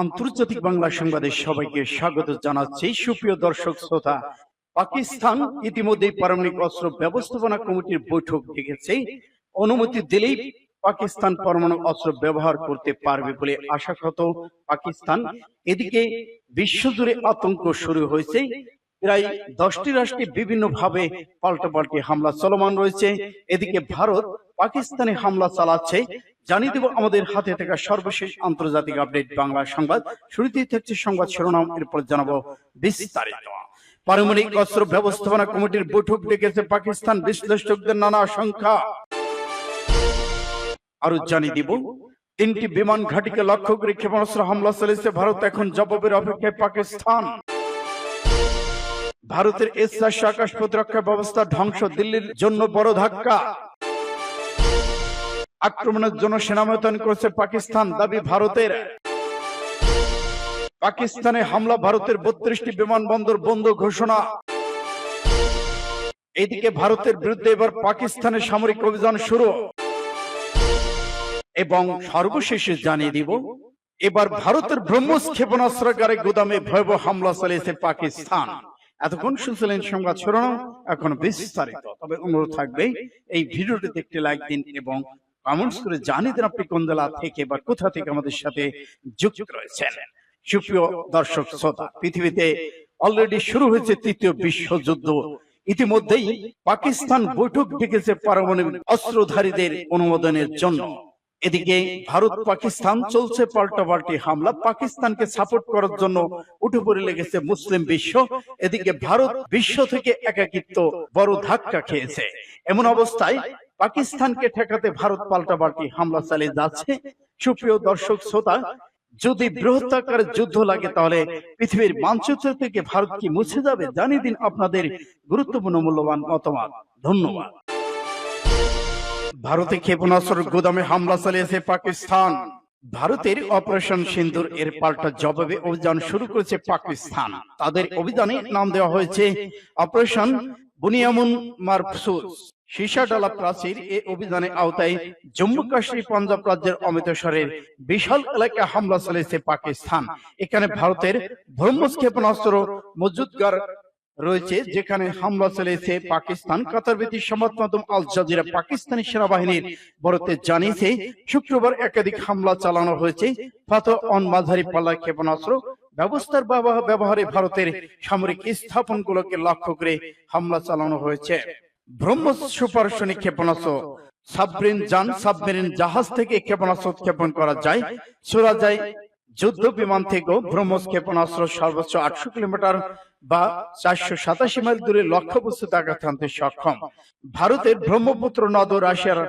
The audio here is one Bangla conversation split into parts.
আন্তর্জাতিক বাংলা সংবাদে সবাইকে স্বাগত জানাচ্ছি। সুপ্রিয় দর্শক শ্রোতা, পাকিস্তান ইতিমধ্যে পারমাণবিক অস্ত্র ব্যবস্থাপনা কমিটির বৈঠক ডেকেছে। অনুমতি দিলেই পাকিস্তান পরমাণু অস্ত্র ব্যবহার করতে পারবে বলে আশাকৃত পাকিস্তান। এদিকে বিশ্বজুড়ে আতঙ্ক শুরু হয়েছে। প্রায় 10টি রাষ্ট্রে বিভিন্ন ভাবে পাল্টাপাল্টি হামলা চলমান রয়েছে। এদিকে ভারত পাকিস্তানে হামলা চালাচ্ছে। জানিয়ে দেব আমাদের হাতে থাকা সর্বশেষ আন্তর্জাতিক আপডেট বাংলা সংবাদ। শুরুতেই থাকছে সংবাদ শিরোনাম, এরপর জানাবো বিস্তারিত। পারমাণবিক অস্ত্র ব্যবস্থাপনা কমিটির বৈঠক ডেকেছে পাকিস্তান, বিশ্লেষকদের নানা আশঙ্কা। আরো জানিয়ে দিব, 3টি বিমান ঘাঁটিকে লক্ষ্য করে ক্ষেপণাস্ত্র হামলা চালিয়েছে ভারত, এখন জবাবের অপেক্ষায় পাকিস্তান। ভারতের S-400 আকাশ প্রতিরক্ষা ব্যবস্থা ধ্বংস, দিল্লির জন্য বড় ধাক্কা। আক্রমণের জন্য সেনা মোতায়েন করেছে পাকিস্তান, দাবি ভারতের। পাকিস্তানে হামলা, ভারতের 32টি বিমানবন্দর বন্ধ ঘোষণা। এদিকে ভারতের বিরুদ্ধে এবার পাকিস্তানের সামরিক অভিযান শুরু। এবং সর্বশেষে জানিয়ে দিব, এবার ভারতের ব্রহ্মস ক্ষেপণাস্ত্রাগারে গুদামে ভয়াবহ হামলা চালিয়েছে পাকিস্তান। এতক্ষণ শুনছিলেন সংবাদ শিরোনাম, এখন বিস্তারিত। তবে অনুরোধ থাকবে এই ভিডিওটিতে একটি লাইক দিন এবং কমেন্টস করে জানিয়ে দিন আপনি কোন জেলা থেকে বা কোথা থেকে আমাদের সাথে যুক্ত রয়েছেন। সুপ্রিয় দর্শক শ্রোতা, পৃথিবীতে অলরেডি শুরু হয়েছে তৃতীয় বিশ্বযুদ্ধ। ইতিমধ্যেই পাকিস্তান বৈঠক ডেকেছে পারমাণবিক অস্ত্রধারীদের অনুমোদনের জন্য। এদিকে ভারত পাকিস্তান চলছে পাল্টাপাল্টি হামলা, পাকিস্তানকে সাপোর্ট করার জন্য উঠে পড়ে লেগেছে মুসলিম বিশ্ব। এদিকে ভারত বিশ্ব থেকে একাকিত্ব বড় ধাক্কা খেয়েছে। এমন অবস্থায় পাকিস্তানকে ঠেকাতে ভারত পাল্টাপাল্টি হামলা চালিয়ে যাচ্ছে। সুপ্রিয় দর্শক শ্রোতা, যদি বৃহত্তর যুদ্ধ লাগে তাহলে পৃথিবীর মানচিত্র থেকে ভারত কি মুছে যাবে? জানিয়ে দিন আপনাদের গুরুত্বপূর্ণ মূল্যবান মতামত। ধন্যবাদ। ভারতে ক্ষেপণাস্ত্র গুদামে হামলা চালিয়েছে পাকিস্তান। ভারতের অপারেশন সিন্দুর এর পাল্টা জবাবে অভিযান শুরু করেছে পাকিস্তান। তাদের অভিযানে নাম দেওয়া হয়েছে অপারেশন বুনিয়ামুন মারফুস। সীসাডালা প্রাচীর এই অভিযানের আওতায় জম্মু কাশ্মীর, পাঞ্জাব রাজ্যের অমৃতসরের বিশাল এলাকায় হামলা চালিয়েছে পাকিস্তান। এখানে ভারতের ব্রহ্মস ক্ষেপণাস্ত্র মজুদগার রয়েছে, যেখানে হামলা চালিয়েছে পাকিস্তান। কাতার ভিত্তিক সংবাদ মাধ্যম আল জাজিরা পাকিস্তানি সেনাবাহিনীর বরাতে জানিয়েছে, শুক্রবার একাধিক হামলা চালানো হয়েছে। ফাতহ অন মাঝারি পাল্লার ক্ষেপণাস্ত্র ব্যবস্থার ব্যবহারে ভারতের সামরিক স্থাপনগুলোকে লক্ষ্য করে হামলা চালানো হয়েছে। ব্রহ্মস সুপারসনিক ক্ষেপণাস্ত্র সাবমেরিন জাহাজ থেকে ক্ষেপণাস্ত্র উৎক্ষেপণ করা যায়। ছোড়া যায় যুদ্ধ বিমান থেকেও ব্রহ্মস ক্ষেপণাস্ত্র সর্বোচ্চ 800 কিলোমিটার বা 487 মাইল দূরে লক্ষ্যবস্তুতে আঘাত হানতে সক্ষম। ভারতের ব্রহ্মপুত্র নদ ও রাশিয়ার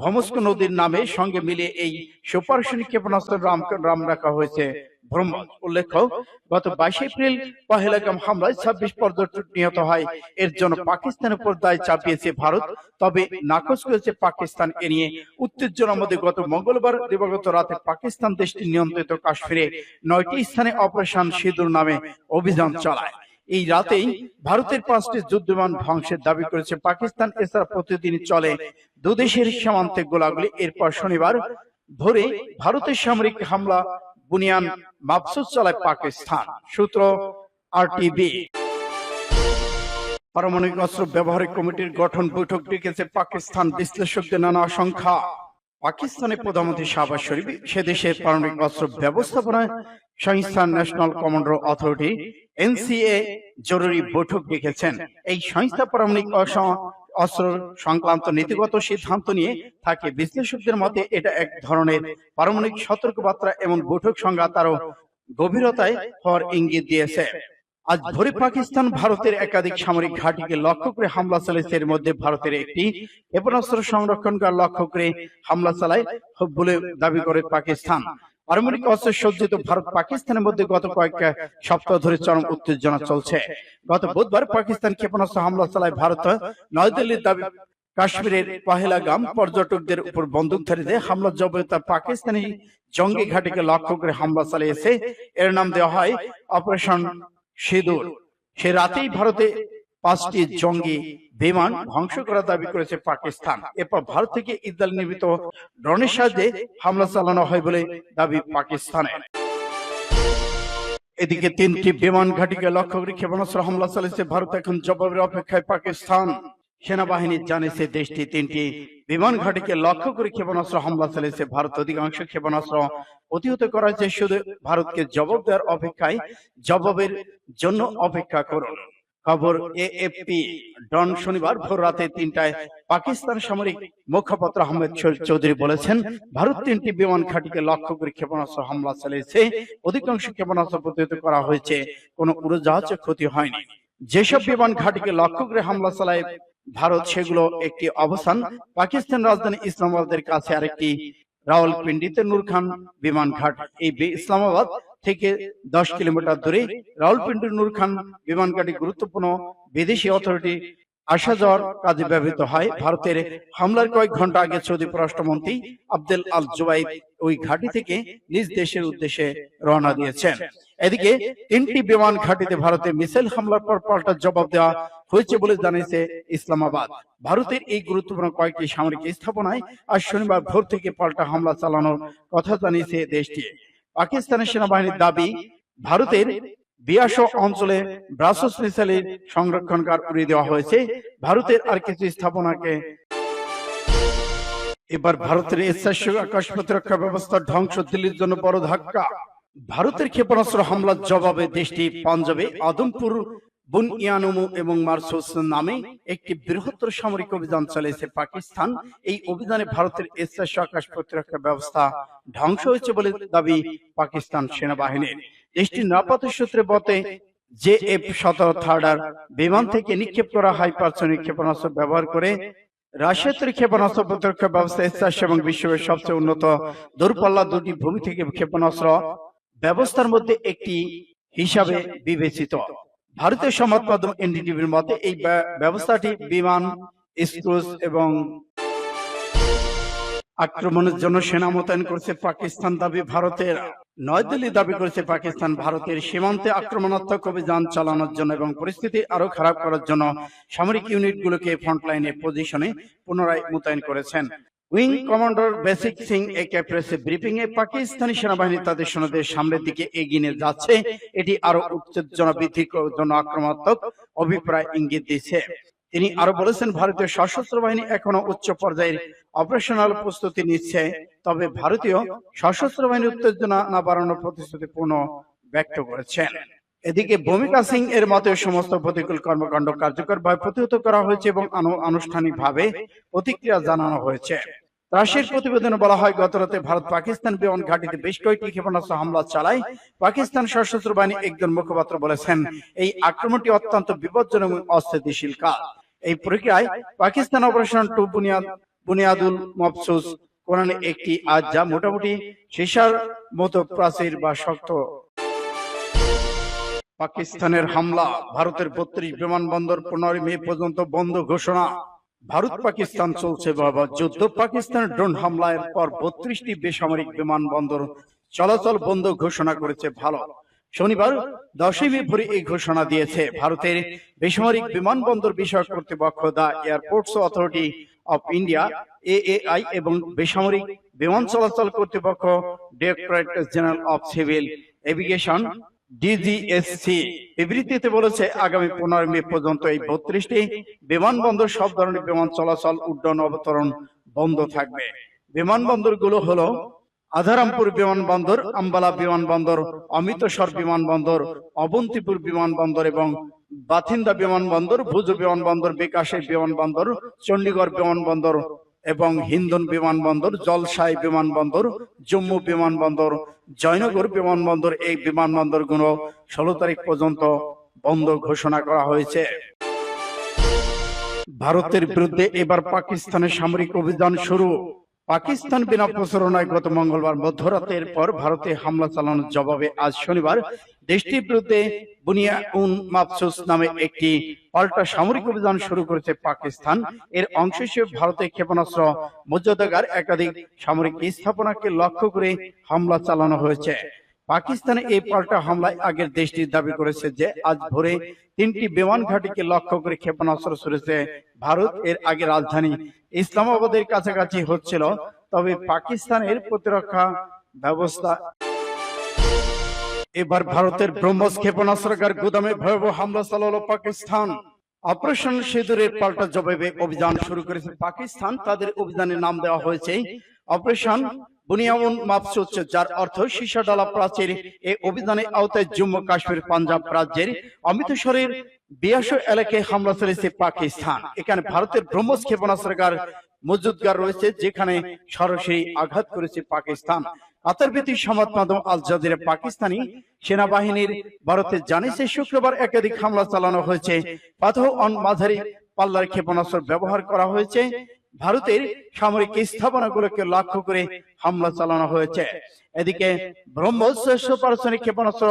ভমস্ক নদীর নামে সঙ্গে মিলিয়ে এই সুপারসনিক ক্ষেপণাস্ত্রের নাম রাখা হয়েছে ব্রহ্মস। উল্লেখ্য, গত 22 এপ্রিল পহেলগাম হামলায় 26 পর্যটক নিহত হয়। এর জন্য পাকিস্তানের উপর দায় চাপিয়েছে ভারত, তবে নাকচ করেছে পাকিস্তান। এ নিয়ে উত্তেজনার মধ্যে গত মঙ্গলবার দিবাগত রাতে পাকিস্তান দেশটি নিয়ন্ত্রিত কাশ্মীরে 9টি স্থানে অপারেশন সিঁদুর নামে অভিযান চালায়। এই রাতেই ভারতের 5টি যুদ্ধবিমান ধ্বংসের দাবি করেছে পাকিস্তান। এছাড়া প্রতিদিনই চলে দুদেশের সীমান্তে গোলাগুলি। এরপর শনিবার ভোরে ভারতের সামরিক হামলা বুনিয়ান মারফুস চালায় পাকিস্তান। সূত্র RTV। পারমাণবিক অস্ত্র ব্যবহারিক কমিটির গঠন বৈঠক ডেকেছে পাকিস্তান, বিশ্লেষকদের নানা আশঙ্কা। পাকিস্তানের প্রধানমন্ত্রী শাহবাজ শরীফ সে দেশের পারমাণবিক অস্ত্র ব্যবস্থাপনা সংস্থা ন্যাশনাল কমান্ডার অথরিটি NCA জরুরি বৈঠক ডেকেছেন। এই সংস্থা পারমাণবিক অস্ত্র সংক্রান্ত নীতিগত সিদ্ধান্ত নিয়ে থাকে। বিশ্লেষকদের মতে এটা এক ধরনের পারমাণবিক সতর্কবার্তা। এমন বৈঠক সংঘাত আরো গভীরতায় হওয়ার ইঙ্গিত দিয়েছে। আজ ভোরে পাকিস্তান ভারতের একাধিক সামরিক ঘাঁটিকে লক্ষ্য করে হামলা চালিয়েছে। এর মধ্যে ভারতের একটি ক্ষেপণাস্ত্র সংরক্ষণগার লক্ষ্য করে হামলা চালায় বলে দাবি করে পাকিস্তান। পারমাণবিক অস্ত্র সজ্জিত ভারত পাকিস্তানের মধ্যে গত কয়েক সপ্তাহ ধরে চরম উত্তেজনা চলছে। গত বুধবার পাকিস্তান ক্ষেপণাস্ত্র হামলা চালায় ভারত। নয়াদিল্লির দাবি, কাশ্মীরের পহেলগাম পর্যটকদের উপর বন্দুকধারীদের হামলার জবাবে তা পাকিস্তানি জঙ্গি ঘাঁটিকে লক্ষ্য করে হামলা চালিয়েছে। এর নাম দেওয়া হয় অপারেশন সিঁদুর। সে রাতেই ভারতে 5টি জঙ্গি বিমান ধ্বংস করার দাবি করেছে পাকিস্তান। এরপর ভারত থেকে ইসরায়েল নির্মিত ড্রোনের সাহায্যে হামলা চালানো হয় বলে দাবি পাকিস্তানের। এদিকে তিনটি বিমান ঘাঁটিকে লক্ষ্য করে ক্ষেপণাস্ত্র হামলা চালিয়েছে ভারত। এখন জবাবের অপেক্ষায় পাকিস্তান। সেনাবাহিনী জানিয়েছে দেশটি তিনটি বিমান ঘাঁটিকে লক্ষ্য করে ক্ষেপণাস্ত্র হামলা চালিয়েছে ভারত। অধিকাংশ ক্ষেপণাস্ত্র প্রতিহত করা হয়েছে, শুধু ভারতকে জবাব দেওয়ার অপেক্ষায়, জবাবের জন্য অপেক্ষা করুন। খবর এএফপি। ডন শনিবার ভোর রাতে 3টায় পাকিস্তান সামরিক মুখপাত্র আহমেদ চৌধুরী বলেছেন, ভারত তিনটি বিমান ঘাঁটিকে লক্ষ্য করে ক্ষেপণাস্ত্র হামলা চালিয়েছে। অধিকাংশ ক্ষেপণাস্ত্র প্রতিহত করা হয়েছে, কোনো উড়োজাহাজে ক্ষতি হয়নি। যেসব বিমান ঘাঁটিকে লক্ষ্য করে হামলা চালায় ভারত, সেগুলো একটি অবস্থান পাকিস্তান রাজধানী ইসলামাবাদের কাছে, আরেকটি রাওয়ালপিন্ডিতে নূর খান বিমান ঘাট। এই ইসলামাবাদ থেকে 10 কিলোমিটার দূরে রাওয়ালপিন্ডির নূর খান বিমান ঘাঁটি গুরুত্বপূর্ণ বিদেশি অথরিটি আসা যাওয়ার কাজে ব্যবহৃত হয়। ভারতের হামলার কয়েক ঘন্টা আগে সৌদি পররাষ্ট্রমন্ত্রী আব্দুল আল জুবাইদ ওই ঘাঁটি থেকে নিজ দেশের উদ্দেশ্যে রওনা দিয়েছেন। এদিকে তিনটি বিমান ঘাঁটিতে ভারতের মিসাইল হামলার পর পাল্টা জবাব দেওয়া হয়েছে বলে জানিয়েছে ইসলামাবাদ। ভারতের এই গুরুত্বপূর্ণ কয়েকটি সামরিক স্থাপনায় আজ শনিবার ভোর থেকে পাল্টা হামলা চালানোর কথা জানিয়েছে দেশটি। পাকিস্তানের সেনাবাহিনীর দাবি, ভারতের বিয়াস অঞ্চলে ব্রাসোস মিসাইলের সংরক্ষণকার উড়িয়ে দেওয়া হয়েছে। ভারতের আর কিছু স্থাপনাকে এবার ভারতের আকাশ প্রতিরক্ষা ব্যবস্থা ধ্বংস, দিল্লির জন্য বড় ধাক্কা। ভারতের ক্ষেপণাস্ত্র হামলার জবাবে দেশটি পাঞ্জাবে আদমপুর, বুনয়ানুমু এবং মারসুস নামে একটি বৃহত্তর সামরিক অভিযান চালিয়েছে পাকিস্তান। এই অভিযানে ভারতের আকাশ প্রতিরক্ষা ব্যবস্থা ধ্বংস হয়েছে বলে দাবি পাকিস্তান সেনাবাহিনীর। দেশটির নিরাপত্তা সূত্রে বলতে, JF-17 থার্ডার বিমান থেকে নিক্ষেপ করা হাইপারসনিক ক্ষেপণাস্ত্র ব্যবহার করে রাশিয়া তৈরি ক্ষেপণাস্ত্র প্রতিরক্ষা ব্যবস্থা এবং বিশ্বের সবচেয়ে উন্নত দূরপাল্লা দুটি ভূমি থেকে ক্ষেপণাস্ত্র ব্যবস্থার মধ্যে একটি হিসাবে বিবেচিত। ভারতীয় সংবাদ মাধ্যম এনডিটিভির মতে এই ব্যবস্থাটি বিমান, স্ক্রুজ এবং আক্রমণের জন্য সেনা মোতায়েন করেছে পাকিস্তান। দাবি ভারতের। নয়াদিল্লি দাবি করেছে পাকিস্তান ভারতের সীমান্তে আক্রমণাত্মক অভিযান চালানোর জন্য এবং পরিস্থিতি আরো খারাপ করার জন্য সামরিক ইউনিটগুলোকে ফ্রন্টলাইনে পজিশনে পুনরায় মোতায়েন করেছেন। উইং কমান্ডার বেসিক সিং একে প্রেস ব্রিফিং এ পাকিস্তানি সেনাবাহিনী তাদের সৈন্যদের সামনের দিকে এগিয়ে যাচ্ছে, এটি আরো উত্তেজনা বৃদ্ধির জন্য আক্রমণাত্মক অভিপ্রায় ইঙ্গিত দিচ্ছে। তিনি আরো বলেছেন, ভারতীয় সশস্ত্র বাহিনী এখনো উচ্চ পর্যায়ের অপারেশনাল প্রস্তুতি নিচ্ছে, তবে ভারতীয় সশস্ত্র বাহিনীর উত্তেজনা না বাড়ানোর প্রতিশ্রুতি পূর্ণ ব্যক্ত করেছেন। এদিকে ভূমিকা সিং এর মতে সমস্ত প্রতিকূল কর্মকাণ্ড কার্যকরভাবে প্রতিহত করা হয়েছে এবং আনুষ্ঠানিকভাবে প্রতিক্রিয়া জানানো হয়েছে। রাশিয়ার প্রতিবেদনে বলা হয়, গতরাতে ভারত পাকিস্তান বিমান ঘাঁটিতে বেশ কয়েকটি ক্ষেপণাস্ত্র হামলা চালায়। পাকিস্তান সশস্ত্র বাহিনী একজন মুখপাত্র বলেছেন, এই আক্রমণটি অত্যন্ত বিপজ্জনক এবং অস্থিতিশীল কাজ। এই প্রক্রিয়ায় পাকিস্তান অপারেশন টু বুনিয়াদুল মফসুস কোরআনে একটি আজ, যা মোটামুটি সীসার মতো প্রাচীর বা শক্ত। পাকিস্তানের হামলা, ভারতের 32 বিমানবন্দর 15 মে পর্যন্ত বন্ধ ঘোষণা। ভারত পাকিস্তান চলছে বাবা যুদ্ধ। পাকিস্তানের ড্রোন হামলার পর 32টি বেসামরিক বিমানবন্দর চলাচল বন্ধ ঘোষণা করেছে ভারত। শনিবার 10 মে ভোরে এই ঘোষণা দিয়েছে ভারতের বেসামরিক বিমানবন্দর বিষয়ক কর্তৃপক্ষ, the airports authority of India AAI এবং বেসামরিক বিমান চলাচল কর্তৃপক্ষ directorate general of civil aviation DGSC বিবৃতিতে বলেছে, আগামী 15 মে পর্যন্ত এই 32টি বিমানবন্দর সব ধরনের বিমান চলাচল, উড্ডয়ন, অবতরণ বন্ধ থাকবে। বিমানবন্দরগুলো হলো আধারামপুর বিমানবন্দর, আম্বালা বিমানবন্দর, অমৃতসর বিমানবন্দর, অবন্তিপুর বিমানবন্দর এবং বাথিন্দা বিমানবন্দর, ভুজ বিমানবন্দর, বিকাশের বিমানবন্দর, চণ্ডীগড় বিমানবন্দর এবং হিন্দন বিমানবন্দর, জলসাই বিমানবন্দর, জম্মু বিমানবন্দর, জয়নগর বিমানবন্দর। এই বিমানবন্দরগুলো 16 তারিখ পর্যন্ত বন্ধ ঘোষণা করা হয়েছে। ভারতের বিরুদ্ধে এবার পাকিস্তানের সামরিক অভিযান শুরু। পাকিস্তান বিনা প্রচারণায় গত মঙ্গলবার মধ্যরাতের পর ভারতে হামলা চালানোর জবাবে আজ শনিবার দেশটির বিরুদ্ধে বুনিয়াদুল মফসুস নামে একটি পাল্টা সামরিক অভিযান শুরু করেছে পাকিস্তান। এর অংশ হিসেবে ভারতের ক্ষেপণাস্ত্র মজুদাগার একাধিক সামরিক স্থাপনাকে লক্ষ্য করে হামলা চালানো হয়েছে। পাকিস্তানে এই পাল্টা হামলায় আগের দেশটি দাবি করেছে যে আজ ভোরে 3টি বিমান ঘাঁটিকে লক্ষ্য করে ক্ষেপণাস্ত্র ছুড়েছে ভারত। এর আগে রাজধানী ইসলামাবাদের কাছাকাছি হচ্ছিল, তবে পাকিস্তানের প্রতিরক্ষা ব্যবস্থা এবার ভারতের ব্রহ্মস ক্ষেপণাস্ত্রাগার গুদামে ভয়াবহ হামলা চালালো পাকিস্তান। অপারেশন সিঁদুরের পাল্টা জবাবে অভিযান শুরু করেছে পাকিস্তান। তাদের অভিযানের নাম দেওয়া হয়েছে অপারেশন বুনিয়ামুন মাকসুদ, যার অর্থ সীসাডালা প্রাচীর। এই অভিযানের আওতায় জম্মু কাশ্মীর, পাঞ্জাব রাজ্যের অমৃতসরের বিয়াস এলাকায় হামলা চালিয়েছে পাকিস্তান। এখানে ভারতের ব্রহ্মস ক্ষেপণাস্ত্রাগার মজুদগার রয়েছে, যেখানে সরাসরি আঘাত করেছে পাকিস্তান। কাতার ভিত্তিক সংবাদ মাধ্যম আল জাজিরা পাকিস্তানি সেনাবাহিনীর ভারতে জানিয়েছে শুক্রবার একাধিক হামলা চালানো হয়েছে। পাথর অন মাঝারি পাল্লার ক্ষেপণাস্ত্র ব্যবহার করা হয়েছে। ভারতের সামরিক স্থাপনাগুলোকে লক্ষ্য করে হামলা চালানো হয়েছে। এদিকে ব্রহ্মস সুপারসনিক ক্ষেপণাস্ত্র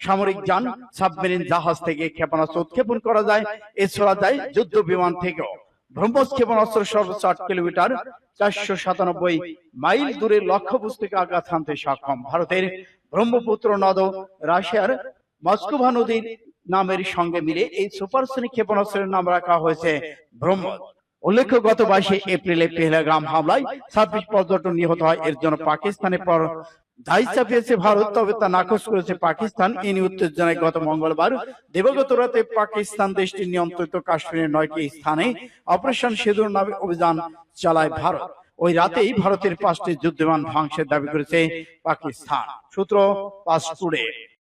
সামরিক যান, সাবমেরিন, জাহাজ থেকে ক্ষেপণাস্ত্র উৎক্ষেপণ করা যায়। এছাড়া যায় যুদ্ধ বিমান থেকেও। ব্রহ্মস ক্ষেপণাস্ত্র সর্বোচ্চ 8 কিলোমিটার 497 মাইল দূরে লক্ষ্যবস্তুকে আঘাত হানতে সক্ষম। ভারতের ব্রহ্মপুত্র নদ রাশিয়ার মস্কোভা নদীর নামের সঙ্গে মিলে এই সুপারসনিক ক্ষেপণাস্ত্রের নাম রাখা হয়েছে ব্রহ্মস। উল্লেখ্য, গত 22 এপ্রিলে পেহেলগাম হামলায় 26 পর্যটক নিহত হয়। এর জন্য পাকিস্তানের পর দায় চাপিয়েছে ভারত, তবে তা নাকচ করেছে পাকিস্তান। এই নিয়ে উত্তেজনায় গত মঙ্গলবার দিবাগত রাতে পাকিস্তান দেশটির নিয়ন্ত্রিত কাশ্মীরের 9টি স্থানে অপারেশন সিঁদুর নামে অভিযান চালায় ভারত। ওই রাতেই ভারতের 5টি যুদ্ধবিমান ধ্বংসের দাবি করেছে পাকিস্তান। সূত্র পাঁচ টুডে।